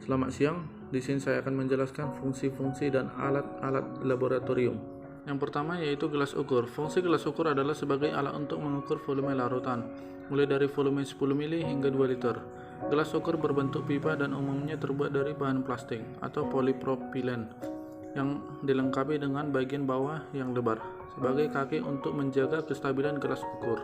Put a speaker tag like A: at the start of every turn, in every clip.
A: Selamat siang, di sini saya akan menjelaskan fungsi-fungsi dan alat-alat laboratorium. Yang pertama yaitu gelas ukur. Fungsi gelas ukur adalah sebagai alat untuk mengukur volume larutan, mulai dari volume 10 mili hingga 2 liter. Gelas ukur berbentuk pipa dan umumnya terbuat dari bahan plastik atau polipropilen yang dilengkapi dengan bagian bawah yang lebar, sebagai kaki untuk menjaga kestabilan gelas ukur.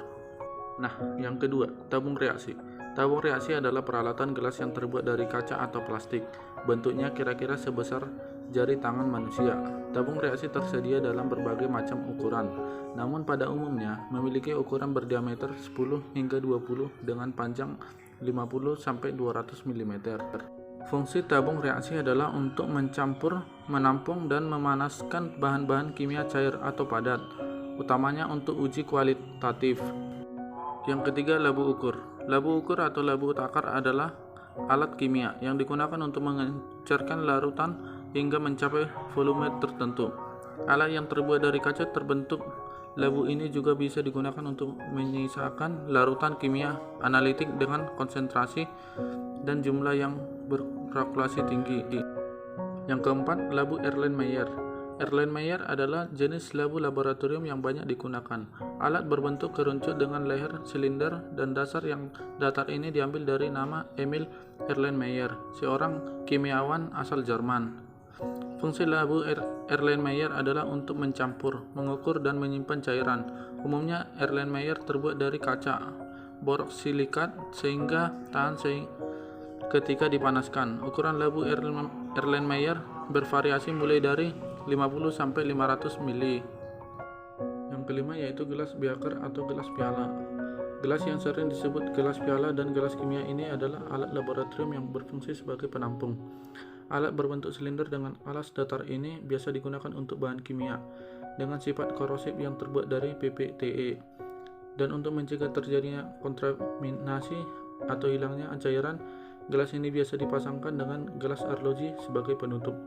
A: Nah, yang kedua, tabung reaksi. Tabung reaksi adalah peralatan gelas yang terbuat dari kaca atau plastik. Bentuknya kira-kira sebesar jari tangan manusia. Tabung reaksi tersedia dalam berbagai macam ukuran, namun pada umumnya memiliki ukuran berdiameter 10 hingga 20 dengan panjang 50 sampai 200 mm. Fungsi tabung reaksi adalah untuk mencampur, menampung, dan memanaskan bahan-bahan kimia cair atau padat, utamanya untuk uji kualitatif. Yang ketiga, labu ukur. Labu ukur atau labu takar adalah alat kimia yang digunakan untuk mengecerkan larutan hingga mencapai volume tertentu. Alat yang terbuat dari kaca terbentuk labu ini juga bisa digunakan untuk menyisakan larutan kimia analitik dengan konsentrasi dan jumlah yang berkalkulasi tinggi. Yang keempat, labu Erlenmeyer. Erlenmeyer adalah jenis labu laboratorium yang banyak digunakan. Alat berbentuk kerucut dengan leher silinder dan dasar yang datar ini diambil dari nama Emil Erlenmeyer, seorang kimiawan asal Jerman. Fungsi labu Erlenmeyer adalah untuk mencampur, mengukur, dan menyimpan cairan. Umumnya Erlenmeyer terbuat dari kaca boroksilikat sehingga tahan ketika dipanaskan. Ukuran labu Erlenmeyer bervariasi mulai dari 50 sampai 500 mili. Yang kelima yaitu gelas beaker atau gelas piala. Gelas yang sering disebut gelas piala dan gelas kimia ini adalah alat laboratorium yang berfungsi sebagai penampung. Alat berbentuk silinder dengan alas datar ini biasa digunakan untuk bahan kimia dengan sifat korosif yang terbuat dari PPTE. Dan untuk mencegah terjadinya kontaminasi atau hilangnya cairan, gelas ini biasa dipasangkan dengan gelas arloji sebagai penutup.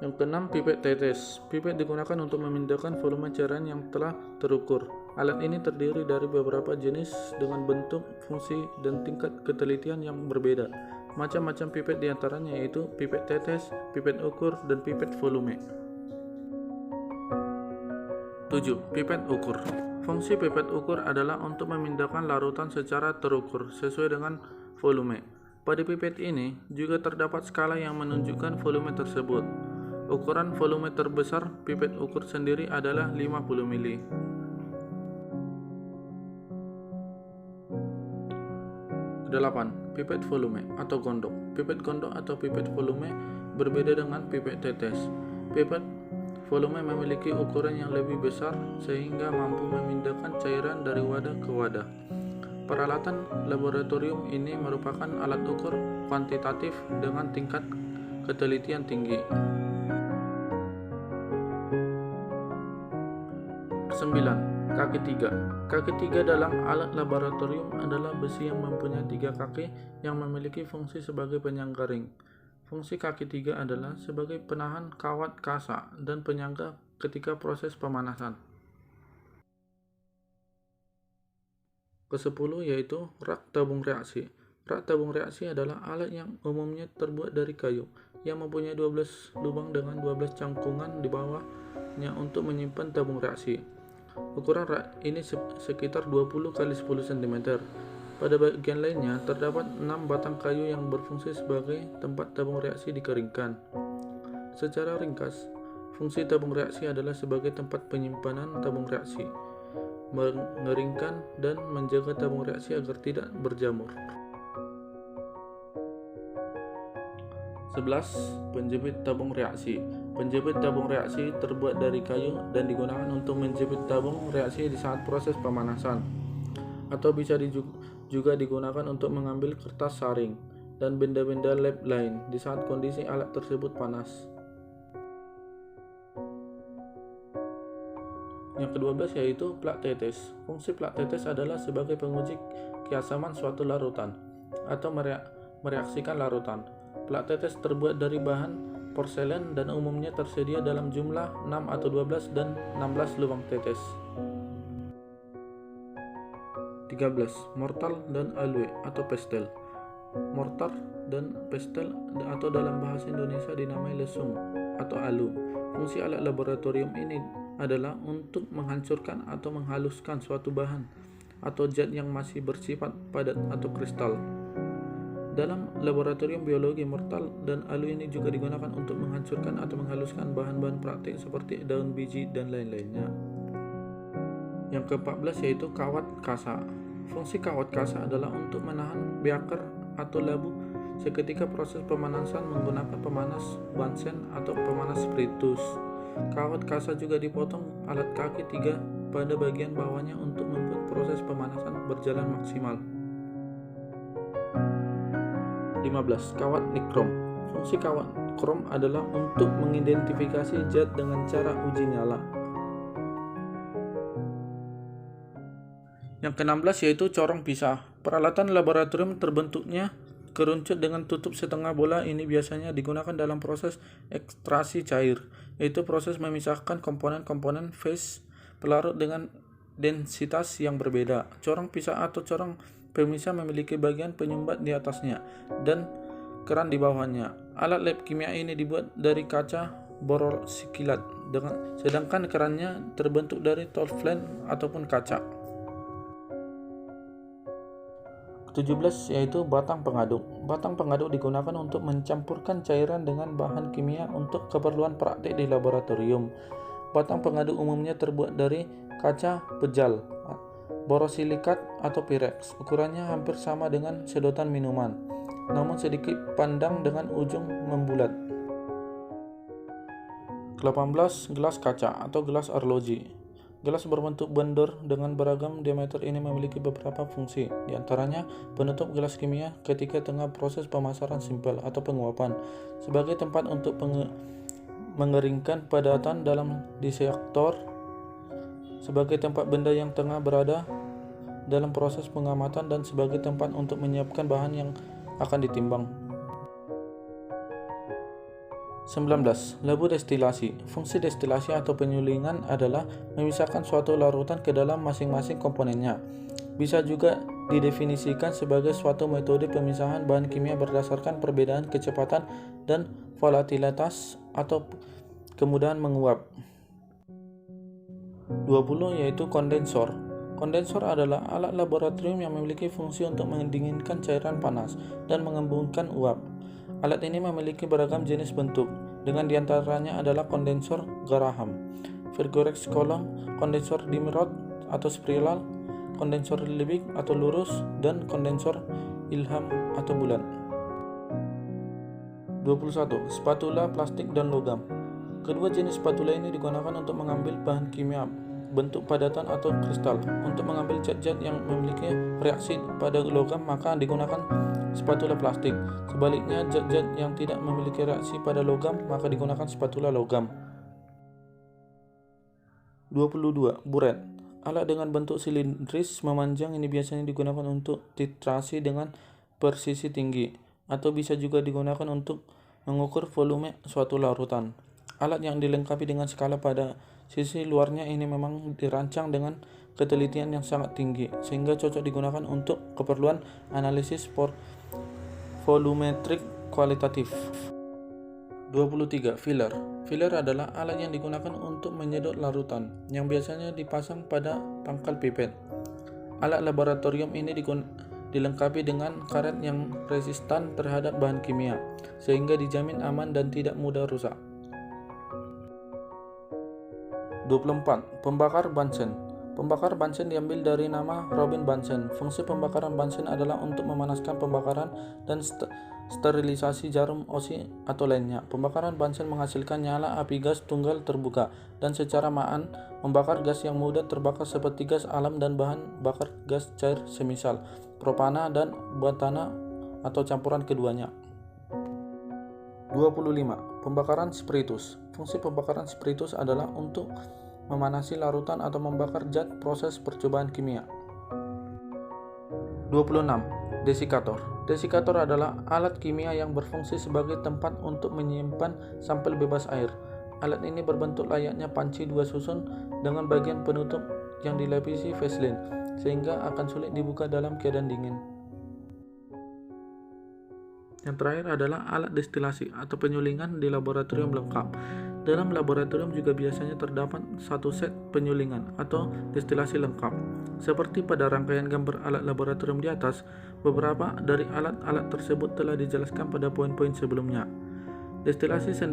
A: Yang keenam, pipet tetes. Pipet digunakan untuk memindahkan volume cairan yang telah terukur. Alat ini terdiri dari beberapa jenis dengan bentuk, fungsi, dan tingkat ketelitian yang berbeda. Macam-macam pipet diantaranya yaitu pipet tetes, pipet ukur, dan pipet volume. 7. Pipet ukur. Fungsi pipet ukur adalah untuk memindahkan larutan secara terukur sesuai dengan volume. Pada pipet ini juga terdapat skala yang menunjukkan volume tersebut. Ukuran volume terbesar pipet ukur sendiri adalah 50 mili. 8. Pipet volume atau gondok. Pipet gondok atau pipet volume berbeda dengan pipet tetes. Pipet volume memiliki ukuran yang lebih besar sehingga mampu memindahkan cairan dari wadah ke wadah. Peralatan laboratorium ini merupakan alat ukur kuantitatif dengan tingkat ketelitian tinggi. 9. Kaki 3. Kaki 3 dalam alat laboratorium adalah besi yang mempunyai 3 kaki yang memiliki fungsi sebagai penyangga ring. Fungsi kaki 3 adalah sebagai penahan kawat kasa dan penyangga ketika proses pemanasan. Ke-10 yaitu rak tabung reaksi. Rak tabung reaksi adalah alat yang umumnya terbuat dari kayu yang mempunyai 12 lubang dengan 12 cangkungan di bawahnya untuk menyimpan tabung reaksi. Ukuran rak ini sekitar 20 x 10 cm. Pada bagian lainnya terdapat 6 batang kayu yang berfungsi sebagai tempat tabung reaksi dikeringkan. Secara ringkas, fungsi tabung reaksi adalah sebagai tempat penyimpanan tabung reaksi, mengeringkan dan menjaga tabung reaksi agar tidak berjamur. 11. Penjepit tabung reaksi. Penjepit tabung reaksi terbuat dari kayu dan digunakan untuk menjepit tabung reaksi di saat proses pemanasan, atau bisa juga digunakan untuk mengambil kertas saring dan benda-benda lab lain di saat kondisi alat tersebut panas. Yang ke-12 yaitu plak tetes. Fungsi plak tetes adalah sebagai penguji keasaman suatu larutan atau mereaksikan larutan. Plak tetes terbuat dari bahan porselen dan umumnya tersedia dalam jumlah 6 atau 12 dan 16 lubang tetes. 13. Mortal dan alloy atau pastel. mortar dan pestel atau dalam bahasa Indonesia dinamai lesung atau alu. Fungsi alat laboratorium ini adalah untuk menghancurkan atau menghaluskan suatu bahan atau zat yang masih bersifat padat atau kristal. Dalam laboratorium biologi, mortar dan alu ini juga digunakan untuk menghancurkan atau menghaluskan bahan-bahan praktik seperti daun biji dan lain-lainnya. Yang ke-14 yaitu kawat kasa. Fungsi kawat kasa adalah untuk menahan beaker atau labu seketika proses pemanasan menggunakan pemanas Bunsen atau pemanas spiritus. Kawat kasa juga dipotong alat kaki 3 pada bagian bawahnya untuk membuat proses pemanasan berjalan maksimal. 15. Kawat nikrom. Fungsi kawat krom adalah untuk mengidentifikasi zat dengan cara uji nyala. Yang ke-16 yaitu corong pisah. Peralatan laboratorium terbentuknya kerucut dengan tutup setengah bola ini biasanya digunakan dalam proses ekstraksi cair, yaitu proses memisahkan komponen-komponen fase pelarut dengan densitas yang berbeda. Corong pisah atau corong pemisah memiliki bagian penyumbat di atasnya dan keran di bawahnya. Alat lab kimia ini dibuat dari kaca borosikilat, sedangkan kerannya terbentuk dari teflon ataupun kaca. 17 yaitu batang pengaduk. Batang pengaduk digunakan untuk mencampurkan cairan dengan bahan kimia untuk keperluan praktik di laboratorium. Batang pengaduk umumnya terbuat dari kaca pejal, borosilikat atau pirex. Ukurannya hampir sama dengan sedotan minuman, namun sedikit pandang dengan ujung membulat. 18. Gelas kaca atau gelas arloji. Gelas berbentuk bundar dengan beragam diameter ini memiliki beberapa fungsi, di antaranya penutup gelas kimia ketika tengah proses pemasaran simpel atau penguapan, sebagai tempat untuk mengeringkan padatan dalam dissektor, sebagai tempat benda yang tengah berada dalam proses pengamatan, dan sebagai tempat untuk menyiapkan bahan yang akan ditimbang. 19. Labu destilasi. Fungsi destilasi atau penyulingan adalah memisahkan suatu larutan ke dalam masing-masing komponennya. Bisa juga didefinisikan sebagai suatu metode pemisahan bahan kimia berdasarkan perbedaan kecepatan dan volatilitas atau kemudahan menguap. 20 yaitu kondensor. Kondensor adalah alat laboratorium yang memiliki fungsi untuk mendinginkan cairan panas dan mengembungkan uap. Alat ini memiliki beragam jenis bentuk, dengan diantaranya adalah kondensor Graham, Virgorex Coulomb, kondensor Dimrod atau spiral, kondensor Liebig atau lurus, dan kondensor Ilham atau bulat. 21. Spatula plastik dan logam. Kedua jenis spatula ini digunakan untuk mengambil bahan kimia bentuk padatan atau kristal. Untuk mengambil zat-zat yang memiliki reaksi pada logam maka digunakan spatula plastik. Sebaliknya, zat-zat yang tidak memiliki reaksi pada logam maka digunakan spatula logam. 22. Buret. Alat dengan bentuk silindris memanjang ini biasanya digunakan untuk titrasi dengan presisi tinggi, atau bisa juga digunakan untuk mengukur volume suatu larutan. Alat yang dilengkapi dengan skala pada sisi luarnya ini memang dirancang dengan ketelitian yang sangat tinggi, sehingga cocok digunakan untuk keperluan analisis volumetrik kualitatif. 23. Filler. Filler adalah alat yang digunakan untuk menyedot larutan, yang biasanya dipasang pada pangkal pipet. Alat laboratorium ini dilengkapi dengan karet yang resistan terhadap bahan kimia, sehingga dijamin aman dan tidak mudah rusak. 24. Pembakar Bunsen. Pembakar Bunsen diambil dari nama Robin Bunsen. Fungsi pembakaran Bunsen adalah untuk memanaskan pembakaran dan sterilisasi jarum osi atau lainnya. Pembakaran Bunsen menghasilkan nyala api gas tunggal terbuka dan secara maan membakar gas yang mudah terbakar seperti gas alam dan bahan bakar gas cair semisal propana dan butana atau campuran keduanya. 25. Pembakaran spiritus. Fungsi pembakaran spiritus adalah untuk memanasi larutan atau membakar zat proses percobaan kimia. 26. Desikator. Desikator adalah alat kimia yang berfungsi sebagai tempat untuk menyimpan sampel bebas air. Alat ini berbentuk layaknya panci dua susun dengan bagian penutup yang dilapisi vaselin, sehingga akan sulit dibuka dalam keadaan dingin. Yang terakhir adalah alat destilasi atau penyulingan di laboratorium lengkap. Dalam laboratorium juga biasanya terdapat satu set penyulingan atau destilasi lengkap. Seperti pada rangkaian gambar alat laboratorium di atas, beberapa dari alat-alat tersebut telah dijelaskan pada poin-poin sebelumnya. Destilasi sendiri